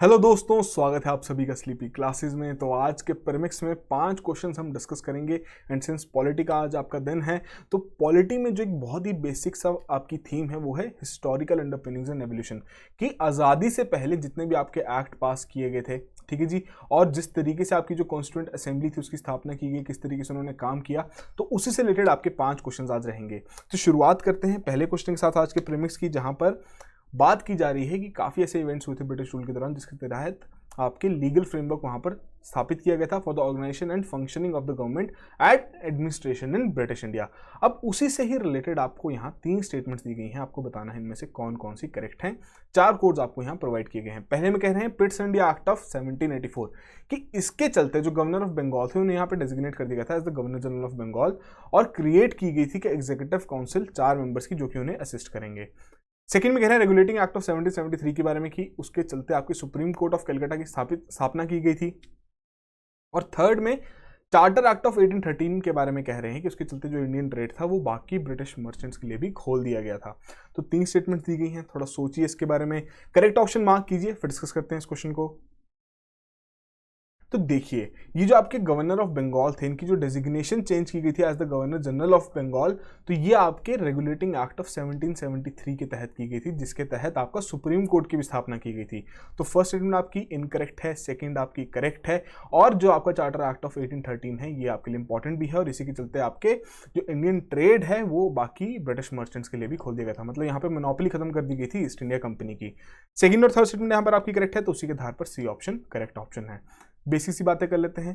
Hello दोस्तों, स्वागत है आप सभी का स्लीपी क्लासेस में। तो आज के प्रीमिक्स में 5 क्वेश्चंस हम डिस्कस करेंगे। एंड सिंस पॉलिटी का आज आपका दिन है, तो पॉलिटी में जो एक बहुत ही बेसिक सा आपकी थीम है वो है हिस्टोरिकल अंडरपिनिंग्स एंड एवोल्यूशन, कि आज़ादी से पहले जितने भी आपके एक्ट पास किए गए थे, ठीक है जी, और जिस तरीके से आपकी जो कॉन्स्टिट्यूएंट असेंबली थी उसकी स्थापना की गई, किस तरीके से उन्होंने काम किया, तो उसी से रिलेटेड आपके 5 क्वेश्चन आज रहेंगे। तो शुरुआत करते हैं पहले क्वेश्चन के साथ आज के प्रीमिक्स की, जहां पर बात की जा रही है कि काफ़ी ऐसे इवेंट्स हुए थे ब्रिटिश रूल के दौरान जिसके तहत आपके लीगल फ्रेमवर्क वहां पर स्थापित किया गया था for the organisation and functioning of the government at administration in British India. अब उसी से ही रिलेटेड आपको यहाँ 3 स्टेटमेंट्स दी गई हैं, आपको बताना है इनमें से कौन कौन सी करेक्ट हैं। 4 कोड्स आपको यहाँ प्रोवाइड किए गए हैं। पहले में कह रहे हैं पिट्स इंडिया एक्ट ऑफ 1784, कि इसके चलते जो गवर्नर ऑफ बंगाल थे उन्हें यहाँ पे डेजिग्नेट कर दिया गया था as the governor general of Bengal, और क्रिएट की गई थी कि एग्जीक्यूटिव काउंसिल 4 मेंबर्स की जो कि उन्हें असिस्ट करेंगे। सेकंड में कह रहे हैं रेगुलेटिंग एक्ट ऑफ 1773 के बारे में, कि उसके चलते आपकी सुप्रीम कोर्ट ऑफ कलकत्ता की स्थापना की गई थी। और थर्ड में चार्टर एक्ट ऑफ 1813 के बारे में कह रहे हैं कि उसके चलते जो इंडियन ट्रेड था वो बाकी ब्रिटिश मर्चेंट्स के लिए भी खोल दिया गया था। तो 3 स्टेटमेंट दी गई हैं, थोड़ा सोचिए इसके बारे में, करेक्ट ऑप्शन मार्क कीजिए, फिर डिस्कस करते हैं इस क्वेश्चन को। तो देखिए, ये जो आपके गवर्नर ऑफ बंगाल थे, इनकी जो डेजिग्नेशन चेंज की गई थी as the governor general of Bengal, तो ये आपके रेगुलेटिंग एक्ट ऑफ 1773 के तहत की गई थी, जिसके तहत आपका सुप्रीम कोर्ट की भी स्थापना की गई थी। तो फर्स्ट स्टेटमेंट आपकी इनकरेक्ट है, सेकंड आपकी करेक्ट है, और जो आपका चार्टर एक्ट ऑफ 1813 है ये आपके लिए इंपॉर्टेंट भी है, और इसी के चलते आपके जो इंडियन ट्रेड है वो बाकी ब्रिटिश मर्चेंट्स के लिए भी खोल दिया गया था। मतलब यहाँ पे मोनोपोली खत्म कर दी गई थी ईस्ट इंडिया कंपनी की। सेकंड और थर्ड स्टेटमेंट यहाँ पर आपकी करेक्ट है, तो उसी के आधार पर सी ऑप्शन करेक्ट ऑप्शन है। बेसिक सी बातें कर लेते हैं।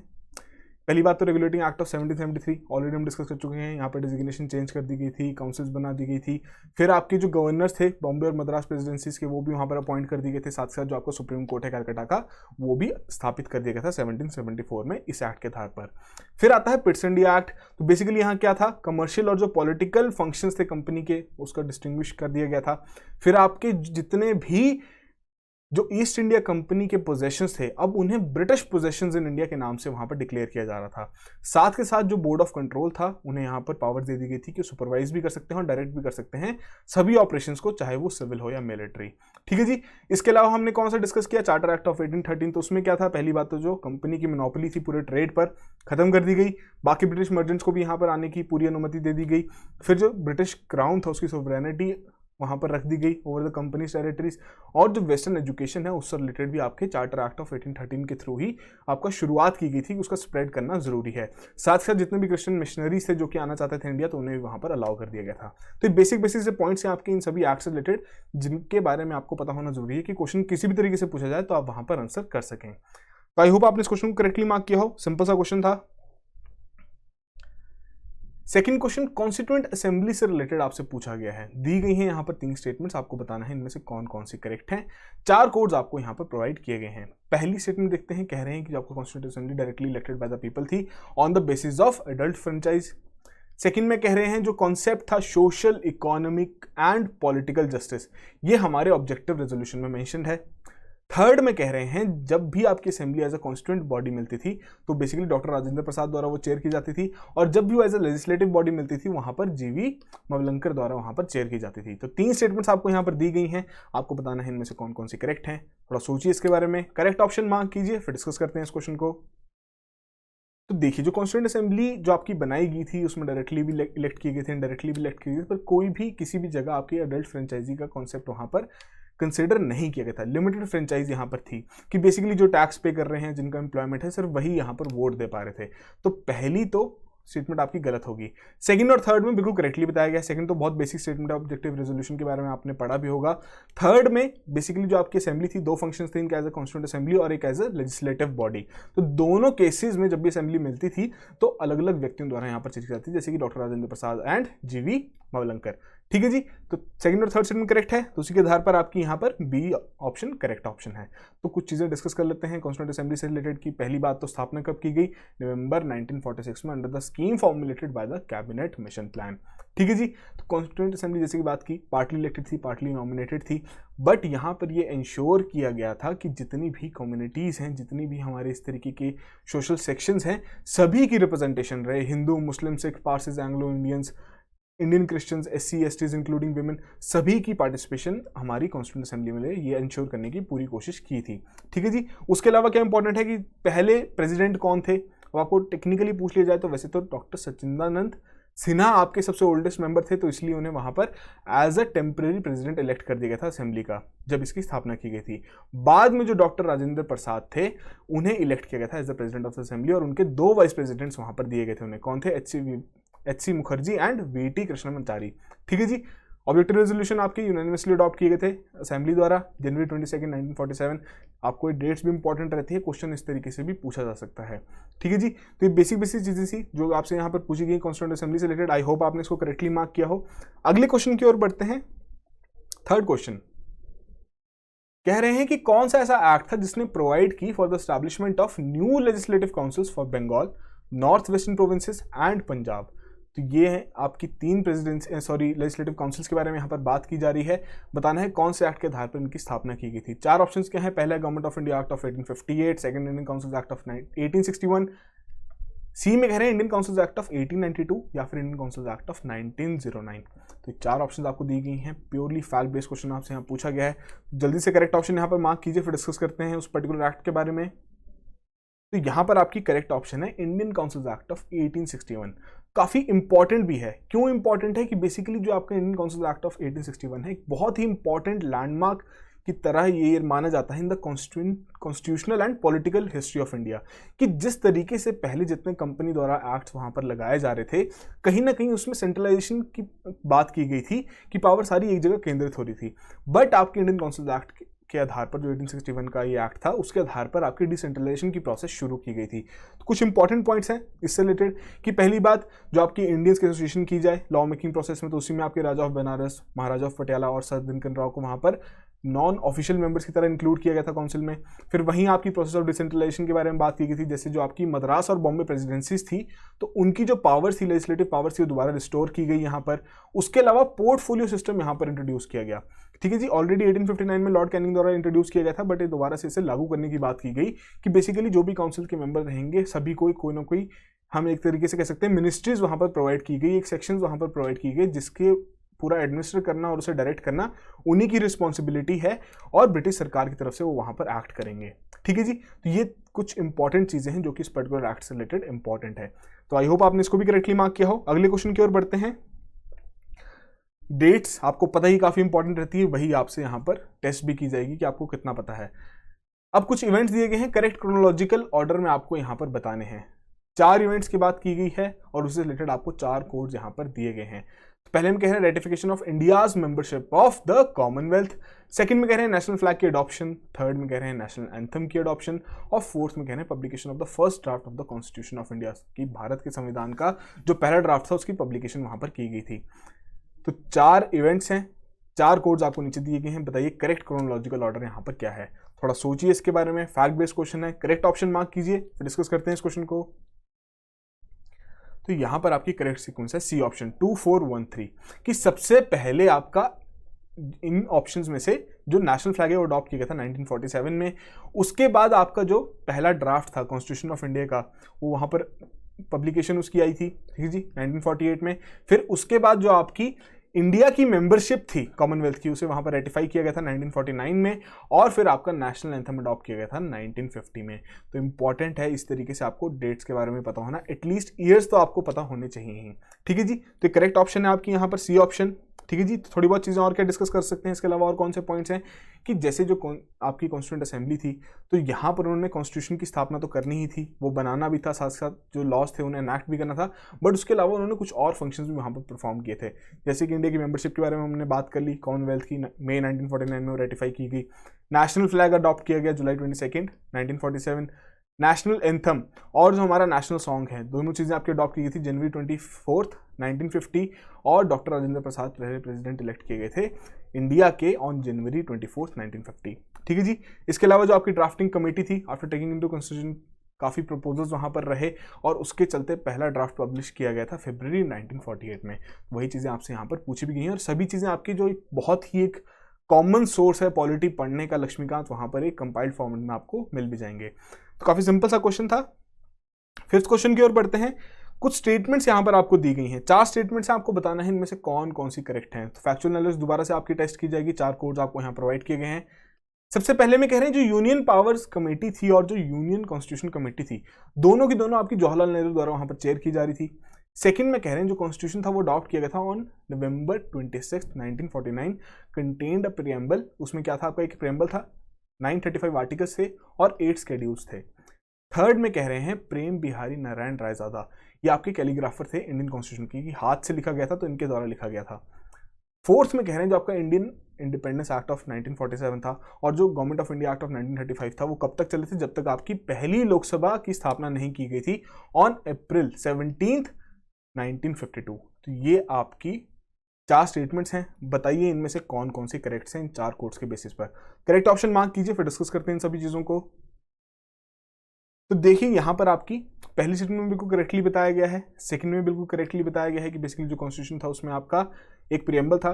पहली बात तो रेगुलेटिंग एक्ट ऑफ 1773 ऑलरेडी हम डिस्कस कर चुके हैं। यहाँ पर डेजिग्नेशन चेंज कर दी गई थी, काउंसिल्स बना दी गई थी। फिर आपके जो गवर्नर्स थे बॉम्बे और मद्रास प्रेसिडेंसीज के, वो भी वहाँ पर अपॉइंट कर दिए गए थे। साथ साथ जो आपका सुप्रीम कोर्ट है कलकत्ता का, वो भी स्थापित कर दिया गया था 1774 में इस एक्ट के आधार पर। फिर आता है पिट्स इंडिया एक्ट। तो बेसिकली यहाँ क्या था, कमर्शियल और जो पॉलिटिकल फंक्शंस थे कंपनी के, उसका डिस्टिंग्विश कर दिया गया था। फिर आपके जितने भी जो ईस्ट इंडिया कंपनी के पोजेशंस थे, अब उन्हें ब्रिटिश पोजेशंस इन इंडिया के नाम से वहां पर डिक्लेयर किया जा रहा था। साथ के साथ जो बोर्ड ऑफ कंट्रोल था, उन्हें यहां पर पावर दे दी गई थी कि सुपरवाइज भी कर सकते हैं और डायरेक्ट भी कर सकते हैं सभी ऑपरेशंस को, चाहे वो सिविल हो या मिलिट्री। ठीक है जी। इसके अलावा हमने कौन सा डिस्कस किया, चार्टर एक्ट ऑफ 1813। तो उसमें क्या था, पहली बात तो जो कंपनी की मोनोपोली थी पूरे ट्रेड पर, खत्म कर दी गई। बाकी ब्रिटिश मर्चेंट्स को भी यहाँ पर आने की पूरी अनुमति दे दी गई। फिर जो ब्रिटिश क्राउन था उसकी सोवरेनिटी वहां पर रख दी गई ओवर द कंपनीज टेरिटरीज। और जो वेस्टर्न एजुकेशन है उससे रिलेटेड भी आपके चार्टर एक्ट ऑफ 1813 के थ्रू ही आपका शुरुआत की गई थी, उसका स्प्रेड करना जरूरी है। साथ साथ जितने भी क्रिश्चियन मिशनरीज थे जो कि आना चाहते थे इंडिया, तो उन्हें भी वहां पर अलाउ कर दिया गया था। तो बेसिक से पॉइंट्स हैं आपके इन सभी एक्ट से रिलेटेड, जिनके बारे में आपको पता होना जरूरी है कि क्वेश्चन किसी भी तरीके से पूछा जाए तो आप वहां पर आंसर कर सकें। तो आई होप आपने इस क्वेश्चन को करेक्टली मार्क किया हो। सिंपल सा क्वेश्चन था। सेकंड क्वेश्चन कॉन्स्टिट्यूएंट असेंबली से रिलेटेड आपसे पूछा गया है। दी गई हैं यहाँ पर 3 स्टेटमेंट्स, आपको बताना है इनमें से कौन कौन सी करेक्ट हैं। 4 कोड्स आपको यहाँ पर प्रोवाइड किए गए हैं। पहली स्टेटमेंट देखते हैं, कह रहे हैं कि जो आपको constituent assembly directly elected by the people थी on the basis of adult franchise. Second में कह रहे हैं जो कॉन्सेप्ट था social, economic and political justice, ये हमारे ऑब्जेक्टिव रेजोल्यूशन में मेंशन्ड है। थर्ड में कह रहे हैं जब भी आपकी assembly as a constituent body मिलती थी तो बेसिकली डॉक्टर राजेंद्र प्रसाद द्वारा वो चेयर की जाती थी, और जब भी वो एज अ लेजिस्लेटिव बॉडी मिलती थी वहां पर जीवी मवलंकर द्वारा वहां पर चेयर की जाती थी। तो 3 स्टेटमेंट्स आपको यहाँ पर दी गई हैं, आपको बताना है इनमें से कौन कौन सी करेक्ट हैं। थोड़ा सोचिए इसके बारे में, करेक्ट ऑप्शन मार्क कीजिए, फिर डिस्कस करते हैं इस क्वेश्चन को। तो देखिए, जो कॉन्स्टिट्यूएंट असेंबली जो आपकी बनाई गई थी उसमें डायरेक्टली भी इलेक्ट किए गए थे, इनडायरेक्टली भी इलेक्ट किए गए थे, पर कोई भी किसी भी जगह आपकी अडल्ट फ्रेंचाइजी का कॉन्सेप्ट वहां पर कंसिडर नहीं किया गया था। लिमिटेड फ्रेंचाइज यहाँ पर थी कि बेसिकली जो टैक्स पे कर रहे हैं, जिनका एम्प्लॉयमेंट है, सिर्फ वही यहाँ पर वोट दे पा रहे थे। तो पहली तो स्टेटमेंट आपकी गलत होगी। सेकंड और थर्ड में बिल्कुल करेक्टली बताया गया। सेकंड तो बहुत बेसिक स्टेटमेंट है, ऑब्जेक्टिव रेजोल्यूशन के बारे में आपने पढ़ा भी होगा। थर्ड में बेसिकली जो आपकी असेंबली थी, 2 फंक्शंस थे इनके, एज अ कॉन्स्टिट्यूएंट असेंबली और एक एज अ लेजिस्लेटिव बॉडी। तो दोनों केसेस में जब भी असेंबली मिलती थी तो अलग अलग व्यक्तियों द्वारा यहाँ पर चीज की जाती थी, जैसे कि डॉक्टर राजेंद्र प्रसाद एंड जीवी मवलंकर। ठीक है जी। तो सेकंड और थर्ड स्टेटमेंट करेक्ट है, तो उसी के आधार पर आपकी यहाँ पर बी ऑप्शन करेक्ट ऑप्शन है। तो कुछ चीजें डिस्कस कर लेते हैं कॉन्स्टिट्यूएंट असेंबली से रिलेटेड की। पहली बात तो स्थापना कब की गई, नवंबर 1946 में, under the scheme formulated by the cabinet mission plan. ठीक है जी। तो कॉन्स्टिट्यूएंट असेंबली जैसे कि बात की, पार्टली इलेक्टेड थी, पार्टली नॉमिनेटेड थी, बट यहाँ पर ये इंश्योर किया गया था कि जितनी भी कम्युनिटीज हैं, जितनी भी हमारे इस तरीके के सोशल सेक्शंस हैं, सभी की रिप्रेजेंटेशन रहे। Hindu, Muslim, Sikh, Parsis, Anglo Indians, Indian Christians, SC STs including women, सभी की पार्टिसिपेशन हमारी कॉन्स्टिट्यूंट असेंबली में ये इंश्योर करने की पूरी कोशिश की थी। ठीक है जी। उसके अलावा क्या इंपॉर्टेंट है कि पहले प्रेसिडेंट कौन थे, अब आपको टेक्निकली पूछ लिया जाए तो वैसे तो डॉक्टर सचिदानंद सिन्हा आपके सबसे ओल्डेस्ट मेंबर थे, तो इसलिए उन्हें वहां पर as a temporary president elect कर दिया गया था असेंबली का जब इसकी स्थापना की गई थी। बाद में जो डॉक्टर राजेंद्र प्रसाद थे उन्हें इलेक्ट किया गया था as the president of the assembly, और उनके 2 वाइस प्रेसिडेंट्स वहां पर दिए गए थे। उन्हें कौन थे, HC Mukherjee and VT Krishnamachari. ठीक है जी। ऑब्जेक्टिव रेजोल्यूशन आपके यूनानिमसली अडॉप्ट किए गए थे असेंबली द्वारा जनवरी 22, 1947। आपको ये डेट्स भी इंपॉर्टेंट रहती है, क्वेश्चन इस तरीके से भी पूछा जा सकता है। ठीक है जी। तो ये बेसिक चीजें सी जो आपसे यहाँ पर पूछी गई कॉन्स्टिट्यूंट असेंबली से रिलेटेड। आई होप आपने इसको करेक्टली मार्क किया हो। अगले क्वेश्चन की ओर बढ़ते हैं। थर्ड क्वेश्चन कह रहे हैं कि कौन सा ऐसा एक्ट था जिसने प्रोवाइड की for the establishment of new legislative councils for Bengal, North Western Provinces and Punjab. तो ये है आपकी 3 लेजिस्लेटिव काउंसिल्स के बारे में यहाँ पर बात की जा रही है। बताना है कौन से एक्ट के आधार पर इनकी स्थापना की गई थी। 4 ऑप्शंस क्या हैं। पहला government of India act of 1858, second Indian councils act of 1861, सी में कह रहे हैं इंडियन काउंसिल्स एक्ट ऑफ 1892 या फिर इंडियन काउंसिल्स एक्ट ऑफ 1909। तो 4 ऑप्शंस आपको दी गई हैं। प्योरली फैक्ट बेस्ड क्वेश्चन आपसे यहाँ पूछा गया है। जल्दी से करेक्ट ऑप्शन यहाँ पर मार्क कीजिए, फिर डिस्कस करते हैं उस पर्टिकुलर एक्ट के बारे में। तो यहां पर आपकी करेक्ट ऑप्शन है इंडियन काउंसिल्स एक्ट ऑफ 1861। काफी इंपॉर्टेंट भी है। क्यों इंपॉर्टेंट है कि बेसिकली जो आपका इंडियन काउंसिल्स एक्ट ऑफ 1861 है एक बहुत ही इंपॉर्टेंट लैंडमार्क की तरह ये माना जाता है in the constitutional and political history of India, कि जिस तरीके से पहले जितने कंपनी द्वारा एक्ट्स वहां पर लगाए जा रहे थे, कहीं ना कहीं उसमें सेंट्रलाइजेशन की बात की गई थी कि पावर सारी एक जगह केंद्रित हो रही थी। बट आपके इंडियन काउंसिल्स एक्ट के आधार पर जो 1861 का ये एक्ट था उसके आधार पर आपकी डिसेंट्रलाइजेशन की प्रोसेस शुरू की गई थी। तो कुछ इंपॉर्टेंट पॉइंट्स हैं इससे रिलेटेड कि पहली बात जो आपकी इंडियंस की एसोसिएशन की जाए लॉ मेकिंग प्रोसेस में, तो उसी में आपके राजा ऑफ बनारस, महाराजा ऑफ पटियाला और सर दिनकर राव को वहां पर नॉन ऑफिशियल मेंबर्स की तरह इंक्लूड किया गया था काउंसिल में। फिर वहीं आपकी प्रोसेस ऑफ डिसेंट्रलाइजेशन के बारे में बात की गई थी, जैसे जो आपकी मद्रास और बॉम्बे प्रेसिडेंसीज थी तो उनकी जो पावर्स थी, लेजिस्लेटिव पावर्स थी, वो दोबारा रिस्टोर की गई यहाँ पर। उसके अलावा पोर्टफोलियो सिस्टम यहाँ पर इंट्रोड्यूस किया गया। ठीक है जी। ऑलरेडी 1859 में लॉर्ड कैनिंग द्वारा इंट्रोड्यूस किया गया था, बट ये दोबारा से इसे लागू करने की बात की गई कि बेसिकली जो भी काउंसिल के मेंबर रहेंगे सभी कोई ना कोई, हम एक तरीके से कह सकते हैं, मिनिस्ट्रीज वहां पर प्रोवाइड की गई, एक सेक्शन वहां पर प्रोवाइड की गई जिसके पूरा एडमिनिस्टर करना और उसे डायरेक्ट करना उन्हीं की रिस्पॉन्सिबिलिटी है और ब्रिटिश सरकार की तरफ से वो वहां पर एक्ट करेंगे। ठीक है जी। तो ये कुछ इंपॉर्टेंट चीजें हैं जो कि इस पर्टिकुलर एक्ट से रिलेटेड इंपॉर्टेंट है। तो आई होप आपने इसको भी करेक्टली मार्क किया हो। अगले क्वेश्चन की ओर बढ़ते हैं। डेट्स आपको पता ही काफी इंपॉर्टेंट रहती है, वही आपसे यहां पर टेस्ट भी की जाएगी कि आपको कितना पता है। अब कुछ इवेंट्स दिए गए हैं, करेक्ट क्रोनोलॉजिकल ऑर्डर में आपको यहां पर बताने हैं। 4 इवेंट्स की बात की गई है और उससे रिलेटेड आपको 4 कोड्स यहां पर दिए गए हैं। तो पहले में कह रहे हैं ratification of India's membership of the Commonwealth, second में कह रहे हैं नेशनल फ्लैग की अडॉप्शन, थर्ड में कह रहे हैं नेशनल एंथम की अडॉप्शन, और फोर्थ में कह रहे हैं publication of the first draft of the constitution of India, कि भारत के संविधान का जो पहला ड्राफ्ट था उसकी पब्लिकेशन वहां पर की गई थी। तो 4 इवेंट्स हैं, 4 कोड्स आपको नीचे दिए गए हैं। बताइए करेक्ट क्रोनोलॉजिकल ऑर्डर यहाँ पर क्या है। थोड़ा सोचिए इसके बारे में, फैक्ट बेस्ड क्वेश्चन है। करेक्ट ऑप्शन मार्क कीजिए, फिर डिस्कस करते हैं इस क्वेश्चन को। तो यहां पर आपकी करेक्ट सीक्वेंस है सी ऑप्शन 2413, कि सबसे पहले आपका इन ऑप्शंस में से जो नेशनल फ्लैग है वो अडॉप्ट किया गया था 1947 में। उसके बाद आपका जो पहला ड्राफ्ट था कॉन्स्टिट्यूशन ऑफ इंडिया का वो वहां पर पब्लिकेशन उसकी आई थी, ठीक है जी, 1948 में। फिर उसके बाद जो आपकी इंडिया की मेंबरशिप थी कॉमनवेल्थ की, उसे वहां पर रेटिफाई किया गया था 1949 में, और फिर आपका नेशनल एंथम अडॉप्ट किया गया था 1950 में। तो इंपॉर्टेंट है इस तरीके से आपको डेट्स के बारे में पता होना, एटलीस्ट ईयर्स तो आपको पता होने चाहिए ही। ठीक है जी। तो करेक्ट ऑप्शन है आपकी यहाँ पर सी ऑप्शन। ठीक है जी। तो थोड़ी बहुत चीजें और क्या डिस्कस कर सकते हैं इसके अलावा, और कौन से पॉइंट्स हैं कि जैसे जो आपकी कॉन्स्टिट्यूंट असेंबली थी तो यहाँ पर उन्होंने कॉन्स्टिट्यूशन की स्थापना तो करनी ही थी, वो बनाना भी था, साथ साथ जो लॉज थे उन्हें एनैक्ट भी करना था, बट उसके अलावा उन्होंने कुछ और फंक्शंस भी वहाँ पर परफॉर्म किए थे। जैसे कि इंडिया की मेंबरशिप के बारे में हमने बात कर ली, कॉमनवेल्थ की मई 1949 में रेटिफाई की गई, नेशनल फ्लैग अडॉप्ट किया गया जुलाई 22, 1947, नेशनल एंथम और जो हमारा नेशनल सॉन्ग है, दोनों चीजें आपकी अडॉप्ट की गई थी जनवरी 24, 1950, और डॉक्टर राजेंद्र प्रसाद पहले प्रेसिडेंट इलेक्ट किए गए थे इंडिया के ऑन जनवरी 24, 1950। ठीक है जी। इसके अलावा जो आपकी ड्राफ्टिंग कमेटी थी, आफ्टर टेकिंग इनटू कंसिडरेशन काफी प्रपोजल्स वहां पर रहे और उसके चलते पहला ड्राफ्ट पब्लिश किया गया था फरवरी 1948 में। वही चीजें आपसे यहाँ पर पूछी भी गई हैं और सभी चीजें आपकी जो बहुत ही एक कॉमन सोर्स है पॉलिटी पढ़ने का, लक्ष्मीकांत, वहां पर एक कंपाइल्ड फॉर्मेट में आपको मिल भी जाएंगे। तो काफी सिंपल सा क्वेश्चन था। फिफ्थ क्वेश्चन की ओर बढ़ते हैं। कुछ स्टेटमेंट्स यहाँ पर आपको दी गई हैं, 4 स्टेटमेंट्स हैं, आपको बताना है इनमें से कौन कौन सी करेक्ट हैं। तो फैक्चुअल नॉलेज दोबारा से आपकी टेस्ट की जाएगी, 4 कोड्स आपको यहाँ प्रोवाइड किए गए हैं। सबसे पहले में कह रहे हैं जो यूनियन पावर्स कमेटी थी और जो यूनियन कॉन्स्टिट्यूशन कमेटी थी, दोनों की दोनों आपकी जवाहरलाल नेहरू द्वारा वहां पर चेयर की जा रही थी। सेकंड में कह रहे हैं जो कॉन्स्टिट्यूशन था वो अडॉप्ट किया गया था on November 26, 1949, contained a preamble. उसमें क्या था, आपका एक प्रीएम्बल था, 935 आर्टिकल्स थे और 8 शेड्यूल्स थे। थर्ड में कह रहे हैं प्रेम बिहारी नारायण रायजादा, ये आपके कैलीग्राफर थे इंडियन कॉन्स्टिट्यूशन की, हाथ से लिखा गया था तो इनके द्वारा लिखा गया था। फोर्थ में कह रहे हैं जो आपका इंडियन इंडिपेंडेंस एक्ट ऑफ 1947 था और जो government of India act of 1935 था, वो कब तक चले थे, जब तक आपकी पहली लोकसभा की स्थापना नहीं की गई थी ऑन अप्रैल 17, 1952। तो ये आपकी 4 स्टेटमेंट्स हैं। बताइए इनमें से कौन कौन से करेक्ट हैं इन 4 कोड्स के बेसिस पर। करेक्ट ऑप्शन मार्क कीजिए, फिर डिस्कस करते हैं इन सभी चीजों को। तो देखिए यहाँ पर आपकी पहली स्टेटमेंट में बिल्कुल करेक्टली बताया गया है, सेकंड में बिल्कुल करेक्टली बताया गया है कि बेसिकली जो कॉन्स्टिट्यूशन था उसमें आपका एक प्रीएम्बल था,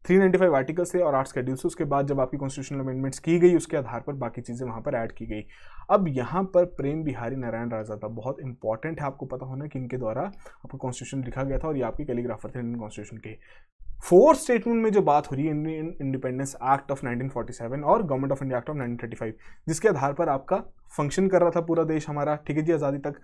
395 आर्टिकल्स थे और 8 शेड्यूल्स थे। उसके बाद जब आपकी कॉन्स्टिट्यूशनल अमेंडमेंट्स की गई उसके आधार पर बाकी चीज़ें वहाँ पर ऐड की गई। अब यहाँ पर प्रेम बिहारी नारायण रायजादा बहुत इंपॉर्टेंट है, आपको पता होना कि इनके द्वारा आपका कॉन्स्टिट्यूशन लिखा गया था और ये आपके कैलीग्राफर थे इंडियन कॉन्स्टिट्यूशन के। फोर्थ स्टेटमेंट में जो बात हो रही है इंडियन इंडिपेंडेंस एक्ट ऑफ 1947 और government of India act of 1935, जिसके आधार पर आपका फंक्शन कर रहा था पूरा देश हमारा, ठीक है जी, आज़ादी तक।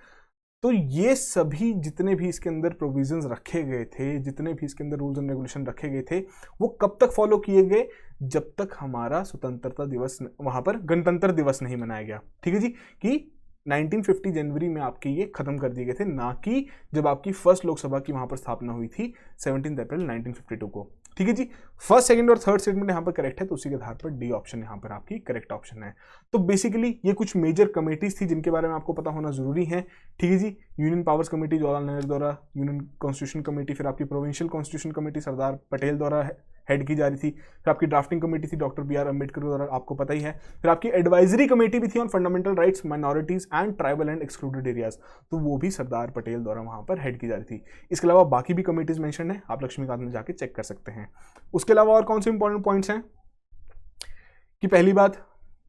तो ये सभी जितने भी इसके अंदर प्रोविजंस रखे गए थे, जितने भी इसके अंदर रूल्स एंड रेगुलेशन रखे गए थे, वो कब तक फॉलो किए गए, जब तक हमारा स्वतंत्रता दिवस वहां पर गणतंत्र दिवस नहीं मनाया गया, ठीक है जी, कि 1950 जनवरी में आपके ये खत्म कर दिए गए थे, ना कि जब आपकी फर्स्ट लोकसभा की वहां पर स्थापना हुई थी 17 अप्रैल 1952 को, ठीक है जी। फर्स्ट, सेकंड और थर्ड स्टेटमेंट यहाँ पर करेक्ट है, तो उसी के आधार पर डी ऑप्शन यहाँ पर आपकी करेक्ट ऑप्शन है। तो बेसिकली ये कुछ मेजर कमेटीज थी जिनके बारे में आपको पता होना जरूरी है, ठीक है जी। Union powers committee Jawaharlal Nehru द्वारा, यूनियन कॉन्स्टिट्यूशन कमेटी, फिर आपकी provincial constitution committee Sardar Patel द्वारा हेड की जा रही थी, फिर आपकी ड्राफ्टिंग कमेटी थी डॉक्टर बी आर अम्बेडकर द्वारा, आपको पता ही है, फिर आपकी एडवाइजरी कमेटी भी थी on fundamental rights, minorities and tribal and excluded areas, तो वो भी सरदार पटेल द्वारा वहां पर हेड की जा रही थी। इसके अलावा बाकी भी कमेटीज मेंशन है, आप लक्ष्मीकांत में जाके चेक कर सकते हैं। उसके अलावा और कौन से इंपॉर्टेंट पॉइंट्स हैं कि पहली बात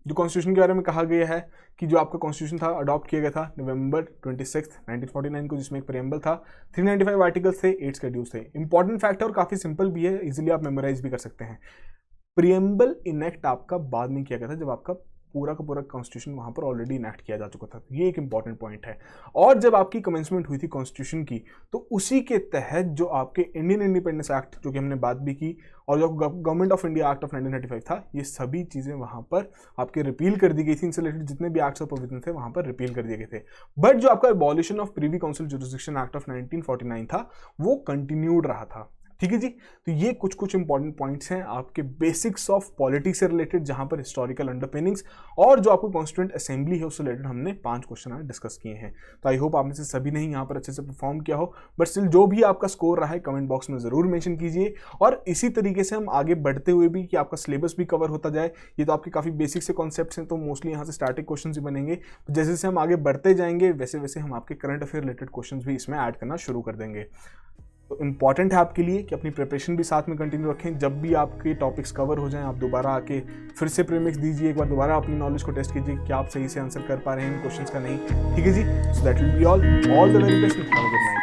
जो कॉन्स्टिट्यूशन के बारे में कहा गया है कि जो आपका कॉन्स्टिट्यूशन था अडॉप्ट किया गया था नवंबर 26, 1949 को, जिसमें एक प्रीएम्बल था, 395 आर्टिकल्स थे, 8 शेड्यूल्स थे। इंपॉर्टेंट फैक्ट है और काफी सिंपल भी है, इजीली आप मेमोराइज भी कर सकते हैं। प्रीएम्बल इनेक्ट आपका बाद में किया गया था जब आपका पूरा का पूरा कॉन्स्टिट्यूशन वहां पर ऑलरेडी इनेक्ट किया जा चुका था, ये एक इंपॉर्टेंट पॉइंट है। और जब आपकी कमेंसमेंट हुई थी कॉन्स्टिट्यूशन की, तो उसी के तहत जो आपके इंडियन इंडिपेंडेंस एक्ट, जो कि हमने बात भी की, और जो government of India act of 1935 था, ये सभी चीजें वहां पर आपके रिपील कर दी गई थी। इनसे रिलेटेड जितने भी एक्ट्स और प्रोविजन थे वहां पर रिपील कर दिए गए थे। बट जो आपका abolition of Privi council jurisdiction act of 1949 था, वो कंटिन्यूड रहा था, ठीक है जी। तो ये कुछ कुछ इंपॉर्टेंट पॉइंट्स हैं आपके बेसिक्स ऑफ पॉलिटिक्स से रिलेटेड, जहां पर हिस्टोरिकल अंडरपिनिंग्स और जो आपको कॉन्स्टिट्यूएंट असेंबली है उससे रिलेटेड हमने 5 क्वेश्चन आज डिस्कस किए हैं। तो आई होप आपने से सभी ने यहाँ पर अच्छे से परफॉर्म किया हो, बट स्टिल जो भी आपका स्कोर रहा है कमेंट बॉक्स में जरूर मेंशन कीजिए। और इसी तरीके से हम आगे बढ़ते हुए भी कि आपका सिलेबस भी कवर होता जाए। ये तो आपके काफी बेसिक से कॉन्सेप्ट्स हैं, तो मोस्टली यहाँ से स्टार्टिंग क्वेश्चन ही बनेंगे। जैसे जैसे हम आगे बढ़ते जाएंगे वैसे वैसे हम आपके करंट अफेयर रिलेटेड क्वेश्चन भी इसमें ऐड करना शुरू कर देंगे। तो इंपॉर्टेंट है आपके लिए कि अपनी प्रिपरेशन भी साथ में कंटिन्यू रखें। जब भी आपके टॉपिक्स कवर हो जाएं, आप दोबारा आके फिर से प्रीमिक्स दीजिए, एक बार दोबारा अपनी नॉलेज को टेस्ट कीजिए कि आप सही से आंसर कर पा रहे हैं इन क्वेश्चंस का नहीं, ठीक है जी। So that will be all the very best, have a good night.